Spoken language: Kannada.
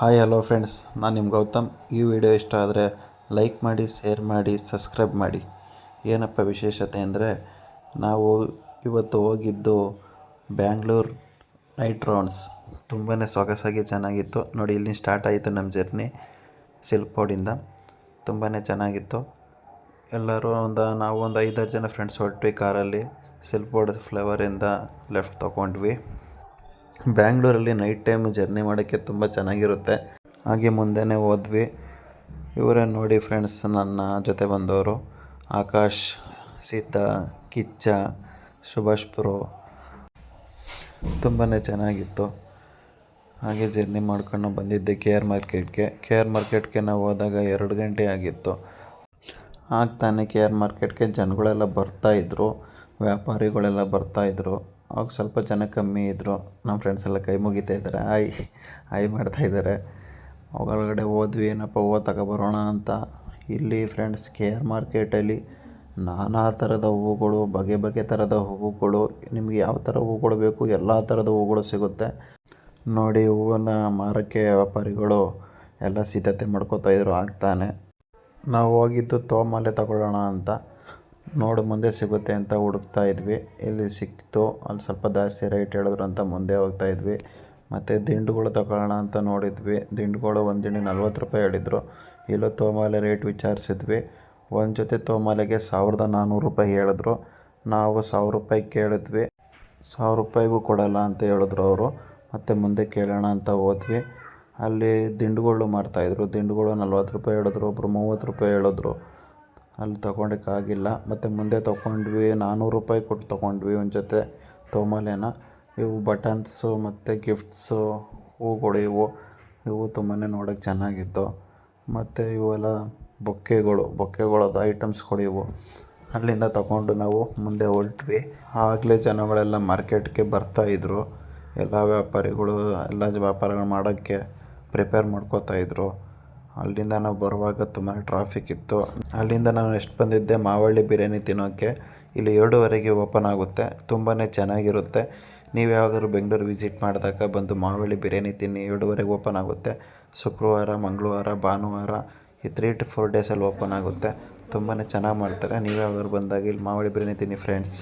ಹಾಯ್ ಹಲೋ ಫ್ರೆಂಡ್ಸ್, ನಾನು ನಿಮ್ಮ ಗೌತಮ್. ಈ ವಿಡಿಯೋ ಇಷ್ಟ ಆದರೆ ಲೈಕ್ ಮಾಡಿ, ಶೇರ್ ಮಾಡಿ, ಸಬ್ಸ್ಕ್ರೈಬ್ ಮಾಡಿ. ಏನಪ್ಪ ವಿಶೇಷತೆ ಅಂದರೆ, ನಾವು ಇವತ್ತು ಹೋಗಿದ್ದು ಬ್ಯಾಂಗ್ಳೂರ್ ನೈಟ್ ರೌಂಡ್ಸ್. ತುಂಬಾ ಸೊಗಸಾಗಿ ಚೆನ್ನಾಗಿತ್ತು. ನೋಡಿ, ಇಲ್ಲಿ ಸ್ಟಾರ್ಟ್ ಆಯಿತು ನಮ್ಮ ಜರ್ನಿ ಸಿಲ್ಕ್ ಬೋರ್ಡಿಂದ. ತುಂಬಾ ಚೆನ್ನಾಗಿತ್ತು. ಎಲ್ಲರೂ ನಾವು ಒಂದು 5-6 ಜನ ಫ್ರೆಂಡ್ಸ್ ಹೊರಟ್ವಿ ಕಾರಲ್ಲಿ. ಸಿಲ್ಕ್ ಬೋರ್ಡ್ ಫ್ಲೈವರಿಂದ ಲೆಫ್ಟ್ ತೊಗೊಂಡ್ವಿ. ಬ್ಯಾಂಗ್ಳೂರಲ್ಲಿ ನೈಟ್ ಟೈಮ್ ಜರ್ನಿ ಮಾಡೋಕ್ಕೆ ತುಂಬ ಚೆನ್ನಾಗಿರುತ್ತೆ. ಹಾಗೆ ಮುಂದೆನೇ ಹೋದ್ವಿ. ಇವರೇ ನೋಡಿ ಫ್ರೆಂಡ್ಸ್, ನನ್ನ ಜೊತೆ ಬಂದವರು ಆಕಾಶ್, ಸೀತಾ, ಕಿಚ್ಚ, ಸುಭಾಷ್ ಬ್ರೋ. ತುಂಬಾ ಚೆನ್ನಾಗಿತ್ತು. ಹಾಗೆ ಜರ್ನಿ ಮಾಡ್ಕೊಂಡು ಬಂದಿದ್ದೆ ಕೆ ಆರ್ ಮಾರ್ಕೆಟ್ಗೆ ನಾವು ಹೋದಾಗ 2 ಗಂಟೆ ಆಗಿತ್ತು. ಆಗ್ತಾನೆ ಕೆ ಆರ್ ಮಾರ್ಕೆಟ್ಗೆ ಜನಗಳೆಲ್ಲ ಬರ್ತಾಯಿದ್ರು, ವ್ಯಾಪಾರಿಗಳೆಲ್ಲ ಬರ್ತಾಯಿದ್ರು. ಅವಾಗ ಸ್ವಲ್ಪ ಜನ ಕಮ್ಮಿ ಇದ್ದರು. ನಮ್ಮ ಫ್ರೆಂಡ್ಸ್ ಎಲ್ಲ ಕೈ ಮುಗಿತಾ ಇದ್ದಾರೆ, ಹಾಯ್ ಮಾಡ್ತಾಯಿದ್ದಾರೆ. ಒಳಗಡೆ ಹೋದ್ವಿ, ಏನಪ್ಪ ಹೂವು ತಗೊಬರೋಣ ಅಂತ. ಇಲ್ಲಿ ಫ್ರೆಂಡ್ಸ್, ಕೆ ಆರ್ ಮಾರ್ಕೆಟಲ್ಲಿ ನಾನಾ ಥರದ ಹೂವುಗಳು, ಬಗೆ ಥರದ ಹೂವುಗಳು, ನಿಮಗೆ ಯಾವ ಥರ ಹೂವುಗಳು ಬೇಕು ಎಲ್ಲ ಥರದ ಹೂವುಗಳು ಸಿಗುತ್ತೆ. ನೋಡಿ, ಹೂವನ್ನು ಮಾರೋಕ್ಕೆ ವ್ಯಾಪಾರಿಗಳು ಎಲ್ಲ ಸಿದ್ಧತೆ ಮಾಡ್ಕೋತಾಯಿದ್ರು. ಆಗ್ತಾನೆ ನಾವು ಹೋಗಿದ್ದು ತೋಮಾಲೆ ತಗೊಳ್ಳೋಣ ಅಂತ. ನೋಡು ಮುಂದೆ ಸಿಗುತ್ತೆ ಅಂತ ಹುಡುಕ್ತಾ ಇದ್ವಿ. ಇಲ್ಲಿ ಸಿಕ್ತು. ಅಲ್ಲಿ ಸ್ವಲ್ಪ ಜಾಸ್ತಿ ರೇಟ್ ಹೇಳಿದ್ರು ಅಂತ ಮುಂದೆ ಹೋಗ್ತಾಯಿದ್ವಿ. ಮತ್ತು ದಿಂಡುಗಳು ತಗೊಳ್ಳೋಣ ಅಂತ ನೋಡಿದ್ವಿ. ದಿಂಡುಗಳು ಒಂದು ದಿಂಡಿಗೆ 40 ರೂಪಾಯಿ ಹೇಳಿದರು. ಇಲ್ಲೂ ತೋಮಾಲೆ ರೇಟ್ ವಿಚಾರಿಸಿದ್ವಿ. ಒಂದು ಜೊತೆ ತೋಮಾಲೆಗೆ 1400 ರೂಪಾಯಿ ಹೇಳಿದ್ರು. ನಾವು 1000 ರೂಪಾಯಿ ಕೇಳಿದ್ವಿ. 1000 ರೂಪಾಯಿಗೂ ಕೊಡಲ್ಲ ಅಂತ ಹೇಳಿದ್ರು ಅವರು. ಮತ್ತು ಮುಂದೆ ಕೇಳೋಣ ಅಂತ ಹೋದ್ವಿ. ಅಲ್ಲಿ ದಿಂಡುಗಳು ಮಾರ್ತಾಯಿದ್ರು. ದಿಂಡುಗಳು 40 ರೂಪಾಯಿ ಹೇಳಿದ್ರು, ಒಬ್ಬರು 30 ರೂಪಾಯಿ ಹೇಳಿದ್ರು. ಅಲ್ಲಿ ತೊಗೊಳಕ್ಕಾಗಿಲ್ಲ. ಮತ್ತು ಮುಂದೆ ತೊಗೊಂಡ್ವಿ. 400 ರೂಪಾಯಿ ಕೊಟ್ಟು ತೊಗೊಂಡ್ವಿ ಒಂದು ಜೊತೆ ತೋಮಾಲೆನ. ಇವು ಬಟನ್ಸು ಮತ್ತು ಗಿಫ್ಟ್ಸು ಹೂಗಳು. ಇವು ತುಂಬಾ ನೋಡೋಕ್ಕೆ ಚೆನ್ನಾಗಿತ್ತು. ಮತ್ತು ಇವೆಲ್ಲ ಬೊಕ್ಕೆಗಳದ್ದು ಐಟಮ್ಸ್ಗಳು ಇವು. ಅಲ್ಲಿಂದ ತಗೊಂಡು ನಾವು ಮುಂದೆ ಹೊರಟ್ವಿ. ಆಗಲೇ ಜನಗಳೆಲ್ಲ ಮಾರ್ಕೆಟ್ಗೆ ಬರ್ತಾಯಿದ್ರು. ಎಲ್ಲ ವ್ಯಾಪಾರಿಗಳು ಎಲ್ಲ ವ್ಯಾಪಾರಗಳು ಮಾಡೋಕ್ಕೆ ಪ್ರಿಪೇರ್ ಮಾಡ್ಕೋತಾಯಿದ್ರು. ಅಲ್ಲಿಂದ ನಾವು ಬರುವಾಗ ತುಂಬಾ ಟ್ರಾಫಿಕ್ ಇತ್ತು. ಅಲ್ಲಿಂದ ನಾನು ನೆಕ್ಸ್ಟ್ ಬಂದಿದ್ದೆ ಮಾವಳ್ಳಿ ಬಿರಿಯಾನಿ ತಿನ್ನೋಕ್ಕೆ. ಇಲ್ಲಿ 2:30ಗೆ ಓಪನ್ ಆಗುತ್ತೆ. ತುಂಬಾ ಚೆನ್ನಾಗಿರುತ್ತೆ. ನೀವು ಯಾವಾಗಾದ್ರೂ ಬೆಂಗಳೂರು ವಿಸಿಟ್ ಮಾಡಿದಾಗ ಬಂದು ಮಾವಳ್ಳಿ ಬಿರಿಯಾನಿ ತಿನ್ನಿ. 2:30ಗೆ ಓಪನ್ ಆಗುತ್ತೆ. ಶುಕ್ರವಾರ, ಮಂಗಳವಾರ, ಭಾನುವಾರ ಈ 3 to 4 ಡೇಸಲ್ಲಿ ಓಪನ್ ಆಗುತ್ತೆ. ತುಂಬಾ ಚೆನ್ನಾಗಿ ಮಾಡ್ತಾರೆ. ನೀವು ಯಾವಾಗಾದ್ರೂ ಬಂದಾಗ ಇಲ್ಲಿ ಮಾವಳ್ಳಿ ಬಿರಿಯಾನಿ ತಿನ್ನಿ ಫ್ರೆಂಡ್ಸ್.